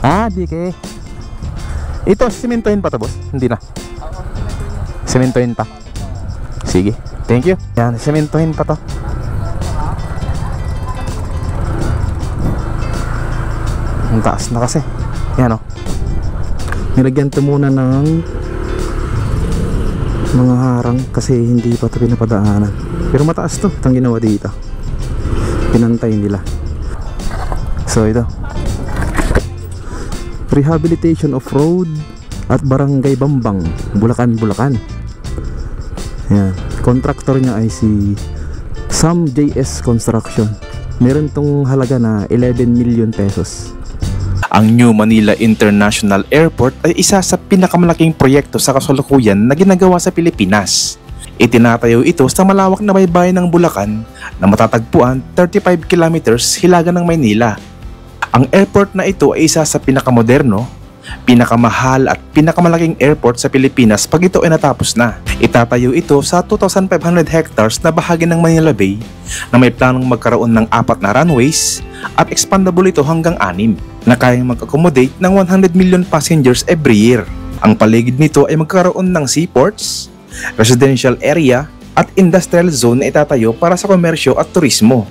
Ah, DK. Ito, simentohin pa to, boss? Hindi na. Simentohin pa. Sige, thank you. Yan, simentohin pa to. Ang taas na kasi. Yan o. Nilagyan to muna ng mga harang kasi hindi pa ito pinapadaanan. Pero mataas to, itong ginawa dito. Pinantay nila. So ito, rehabilitation of road at Barangay Bambang, Bulacan, Bulacan. Yan. Contractor niya ay si Sam JS Construction. Meron tong halaga na 11 million pesos. Ang New Manila International Airport ay isa sa pinakamalaking proyekto sa kasalukuyan na ginagawa sa Pilipinas. Itinatayo ito sa malawak na baybayin ng Bulacan na matatagpuan 35 kilometers hilaga ng Maynila. Ang airport na ito ay isa sa pinakamoderno, pinakamahal at pinakamalaking airport sa Pilipinas pag ito ay natapos na. Itatayo ito sa 2,500 hectares na bahagi ng Manila Bay na may planong magkaroon ng 4 na runways at expandable ito hanggang 6 na kayang mag-accommodate ng 100 million passengers every year. Ang paligid nito ay magkaroon ng seaports, residential area at industrial zone na itatayo para sa komersyo at turismo.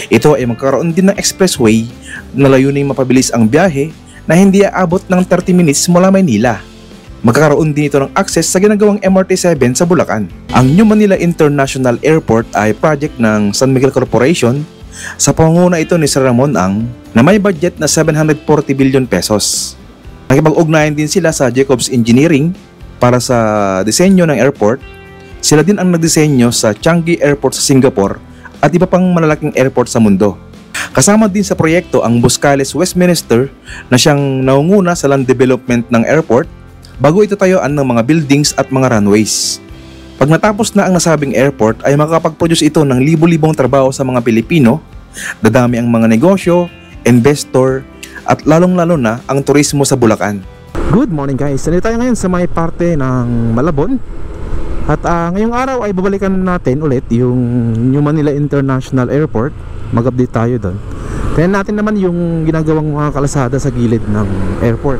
Ito ay magkaroon din ng expressway na layuning mapabilis ang biyahe na hindi aabot ng 30 minutes mula Maynila. Magkakaroon din ito ng access sa ginagawang MRT-7 sa Bulacan. Ang New Manila International Airport ay project ng San Miguel Corporation sa pangunguna ito ni Sir Ramon Ang na may budget na 740 billion pesos. Nakipag-ugnayan din sila sa Jacobs Engineering para sa disenyo ng airport. Sila din ang nagdisenyo sa Changi Airport sa Singapore at iba pang malalaking airport sa mundo. Kasama din sa proyekto ang Buscales Westminster na siyang naunguna sa land development ng airport bago ito tayuan ng mga buildings at mga runways. Pag natapos na ang nasabing airport ay makakapag-produce ito ng libo-libong trabaho sa mga Pilipino, dadami ang mga negosyo, investor at lalong-lalo na ang turismo sa Bulacan. Good morning guys, nandito tayo ngayon sa may parte ng Malabon. At ngayong araw ay babalikan natin ulit yung New Manila International Airport. Mag-update tayo doon. Tingnan natin naman yung ginagawang mga kalasada sa gilid ng airport,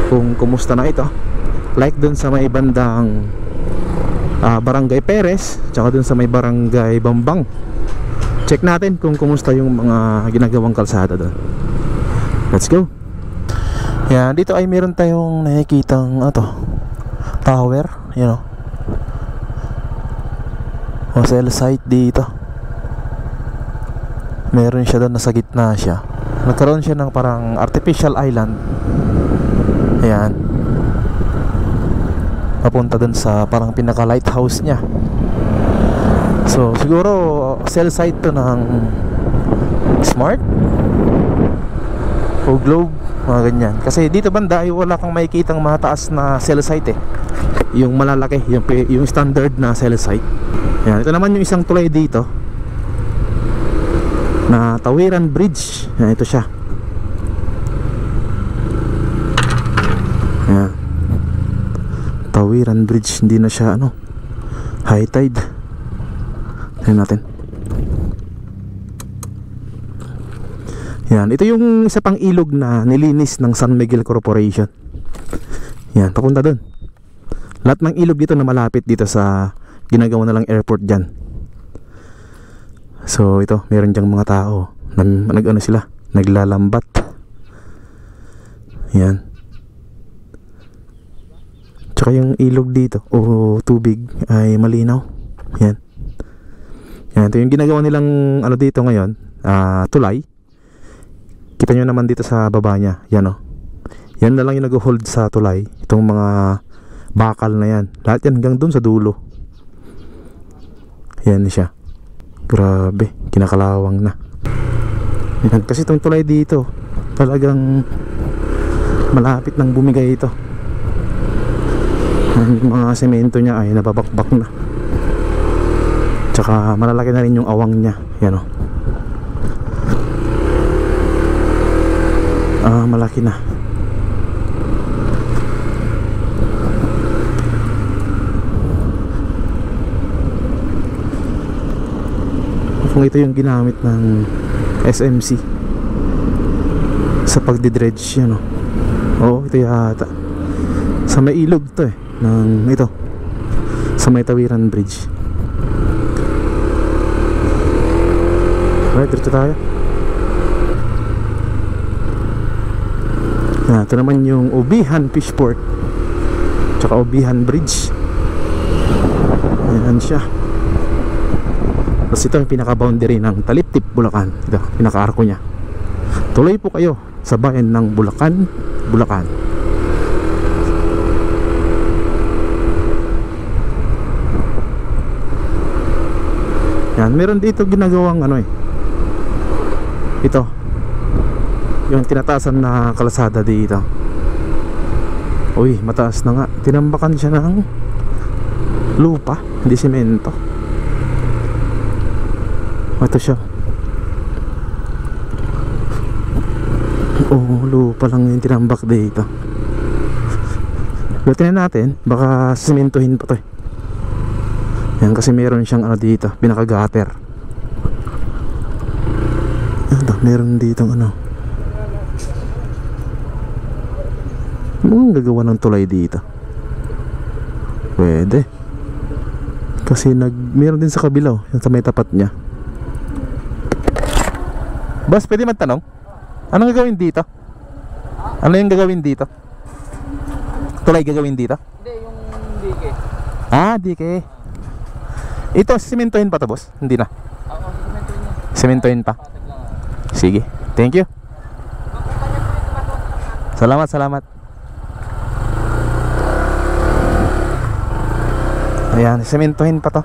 kung kumusta na ito. Like doon sa may bandang Barangay Perez, tsaka doon sa may Barangay Bambang. Check natin kung kumusta yung mga ginagawang kalsada doon. Let's go. Yan, dito ay meron tayong nakikitang tower, you know. Cell site dito. Meron siya doon, nasa gitna siya. Nagkaroon siya ng parang artificial island. Ayan. Papunta doon sa parang pinaka lighthouse niya. So siguro cell site to ng Smart o Globe, mga ganyan. Kasi dito banda ay wala kang makikitang mataas na cell site yung malalaki, yung standard na cell site. Yan, ito naman yung isang tulay dito na Tawiran Bridge. Yan, ito siya. Yan, Tawiran Bridge. Hindi na siya high tide. Tingnan natin. Yan, ito yung isa pang ilog na nilinis ng San Miguel Corporation. Yan, papunta doon. Lahat ng ilog dito na malapit dito sa ginagawa na lang airport dyan. So ito, meron dyang mga tao sila, naglalambat. Yan. Tsaka yung ilog dito o tubig ay malinaw. Yan. Yan, ito yung ginagawa nilang dito ngayon, tulay. Kita nyo naman dito sa baba niya. Yan yan na lang yung nag-hold sa tulay. Itong mga bakal na yan, lahat yan hanggang dun sa dulo. Yan siya. Grabe, kinakalawang na. Yan, kasi itong tulay dito talagang malapit nang bumigay ito. Yung mga semento niya ay nababakbak na. Tsaka malalaki na rin yung awang niya. Yan malaki na. Kung ito yung ginamit ng SMC sa pagdidredge yan, oh. Oo, ito yata sa may ilog to eh, ng ito, sa may Tawiran Bridge. Alright, dito tayo. Yan, ito naman yung Obihan Fishport tsaka Obihan Bridge. Ayan siya. Tapos ito yung pinaka-boundary ng Taliptip, Bulacan. Ito, pinaka-arko nya. Tuloy po kayo sa bayan ng Bulacan, Bulacan. Yan, meron dito ginagawang ano eh, ito yung tinataasan na kalsada dito. Uy, mataas na nga. Tinambakan siya ng lupa, hindi semento. Ito siya. Oh, lupa lang yung tinambak dito. Tingnan natin, baka sementohin pa to eh. Yan, kasi meron siyang ano dito, pinaka-gutter. Ito, meron dito ano. Anong gagawa ng tulay dito? Pwede. Kasi meron din sa kabila, oh, yan sa may tapat niya. Boss, pwede magtanong? Anong gagawin dito? Ano yung gagawin dito? Tulay gagawin dito? Hindi, yung dike. Ah, dike. Ito, simentohin pa to, boss? Hindi na. Oo, simentohin niya. Simentohin pa. Patag lang. Sige, thank you. Salamat, salamat. Ayan, simentohin pa to.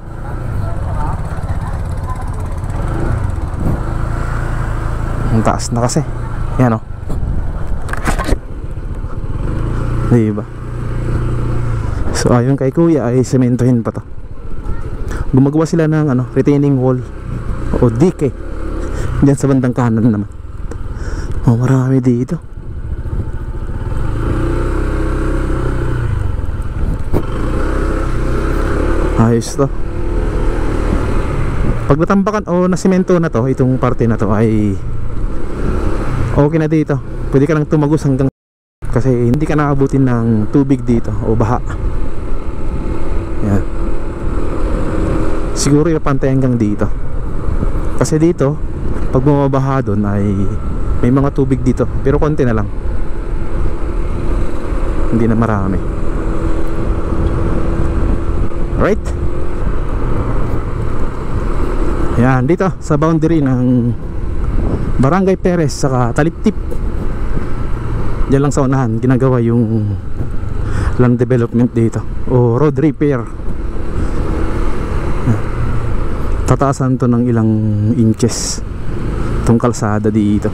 Ang taas na kasi. Yan, oh. Diba? So ayon kay kuya ay sementohin pa to. Gumagawa sila ng ano, retaining wall o dike diyan sa bandang kanan naman. Oh, marami dito. Ayos to. Pag natambakan o nasemento na to, itong parte na to ay okay na dito. Pwede ka nang tumagos hanggang, kasi hindi ka nakaabutin ng tubig dito o baha. Yan. Siguro ipapantay hanggang dito. Kasi dito, pag bumabaha doon ay may mga tubig dito, pero konti na lang. Hindi na marami. Right? Yan, dito sa boundary ng Barangay Perez saka Taliptip. Diyan lang sa unahan ginagawa yung land development dito o road repair. Tataasan to ng ilang inches tong kalsada dito.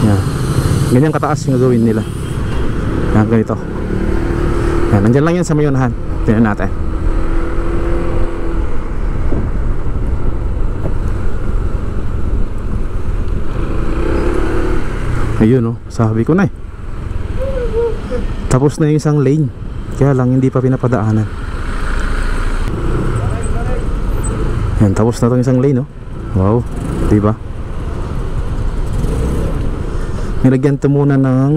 Yan. Ganyan kataas yung gagawin nila. Yan, ganito. Yan, nandyan lang yan sa may unahan. Tingnan natin. Ayun, oh, sabi ko na eh. Tapos na yung isang lane, kaya lang hindi pa pinapadaanan. Yan, tapos na itong isang lane, oh. Wow, diba? Nilagyan ito muna ng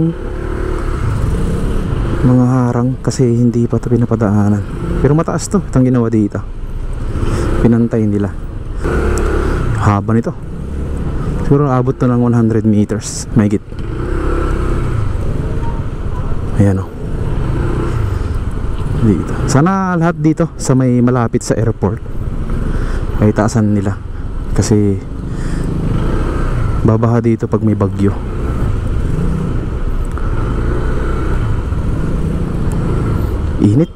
mga harang kasi hindi pa ito pinapadaanan. Pero mataas to, itong ginawa dito. Pinantay nila. Haba nito. Siguro abot to ng 100 meters mahigit. Ayan, oh. Dito. Sana lahat dito sa may malapit sa airport ay taasan nila, kasi babaha dito pag may bagyo. Init.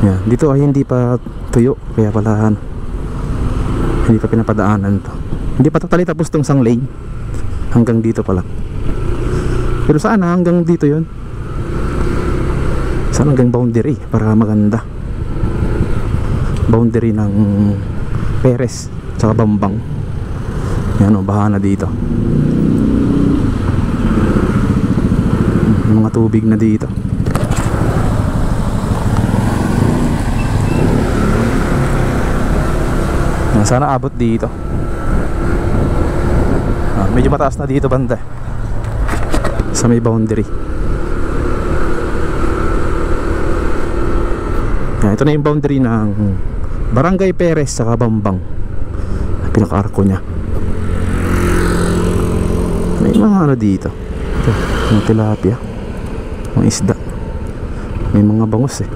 Yan, dito ay hindi pa tuyo, kaya pala hindi pa pinapadaanan to. Hindi pa totally tapos tong isang lane. Hanggang dito pa lang. Pero sana hanggang dito yun. Sana hanggang boundary para maganda. Boundary ng Perez tsaka Bambang. Yan o, baha na dito. Mga tubig na dito. Sana abot dito. Medyo mataas na dito banda sa may boundary. Ito na yung boundary ng Barangay Perez sa Bambang. Pinaka-arko niya. May mga ano dito. Ito, mga tilapia, mga isda. May mga bangus eh.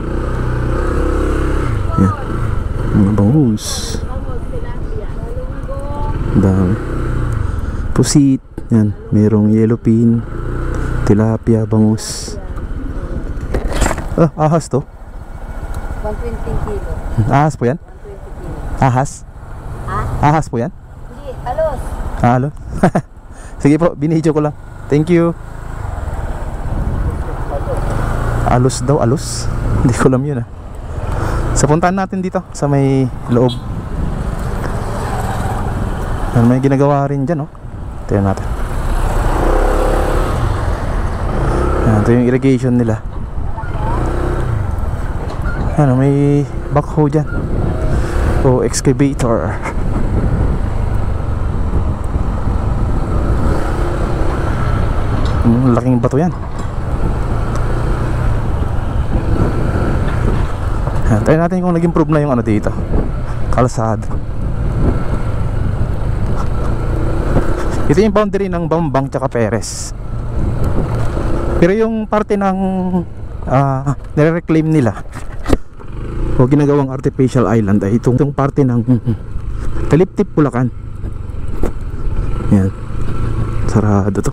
Yan, mga bangus. Dami. Pusit. Yan, mayroong yellowfin, tilapia, bangus. Ahas to. 120 kilo. Ahas po yan? 120 kilo. Ahas? Ha? Ahas po yan? Hindi, alos. Halo? Sige po, binidyo ko lang. Thank you. Alos daw, alos? Hindi ko alam yun ah. Sa puntahan natin dito sa may loob. May ginagawa rin dyan, oh. Tingnan natin. Ito yung irrigation nila. May backhoe dyan o excavator. Laking bato yan. Tayo natin kung nag-improve na yung ano dito, kalsada. Ito yung boundary ng Bambang tsaka Perez. Pero yung parte ng nire-reclaim nila o ginagawang artificial island ay itong parte ng Taliptip, Bulacan. Yan, sarado to.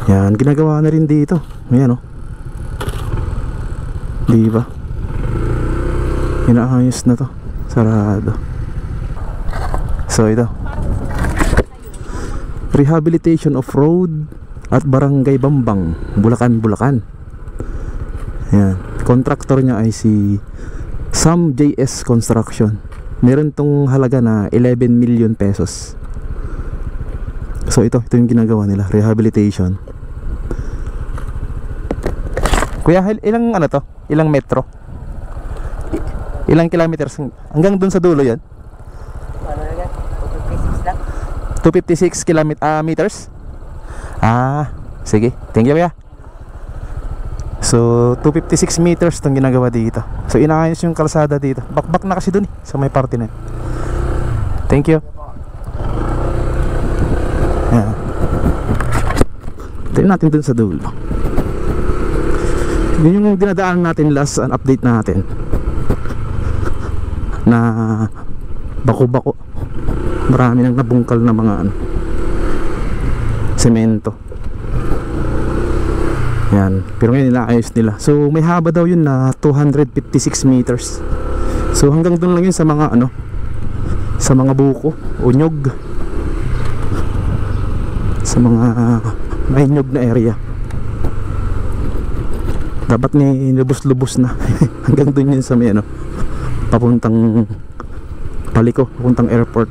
Yan, ginagawa na rin dito. Ayan, oh. Di ba? Inaayos na to. Sarado. So ito, rehabilitation of road at Barangay Bambang, Bulacan, Bulacan. Yan, contractor niya ay si Sam JS Construction. Meron tong halaga na 11 million pesos. So ito yung ginagawa nila, rehabilitation. Kuya, ilang ano to? Ilang metro? Ilang kilometers? Hanggang dun sa dulo yan? 256 meters. Sige, thank you kuya. So 256 meters itong ginagawa dito. So inaayos yung kalsada dito. Bakbak na kasi dun sa may parte na yun. Thank you. Tingnan natin dun sa dulo. Yun yung dinadaan natin last update natin na bako-bako. Marami nang nabungkal na mga semento. Yan, pero ngayon inaayos nila. So may haba daw yun na 256 meters. So hanggang doon lang yun sa mga sa mga buko o nyog, sa mga may nyog na area. Dapat ni lubos-lubos na. Hanggang doon yun sa may papuntang Paliko, papuntang airport.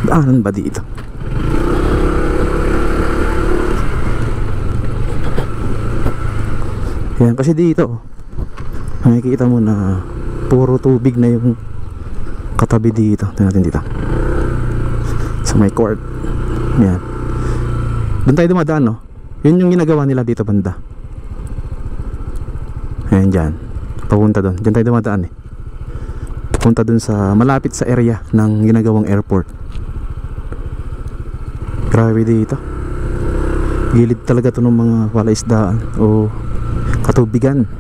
Daanan ba dito? Yan, kasi dito makikita mo na puro tubig na yung katabi dito. Tingnan natin dito sa may court. Yan, doon tayo dumadaan, no? Yun yung ginagawa nila dito banda. Ayan, dyan papunta doon. Dyan tayo dumadaan papunta doon sa malapit sa area ng ginagawang airport. Grabe dito. Gilid talaga to ng mga palaisdaan o katubigan.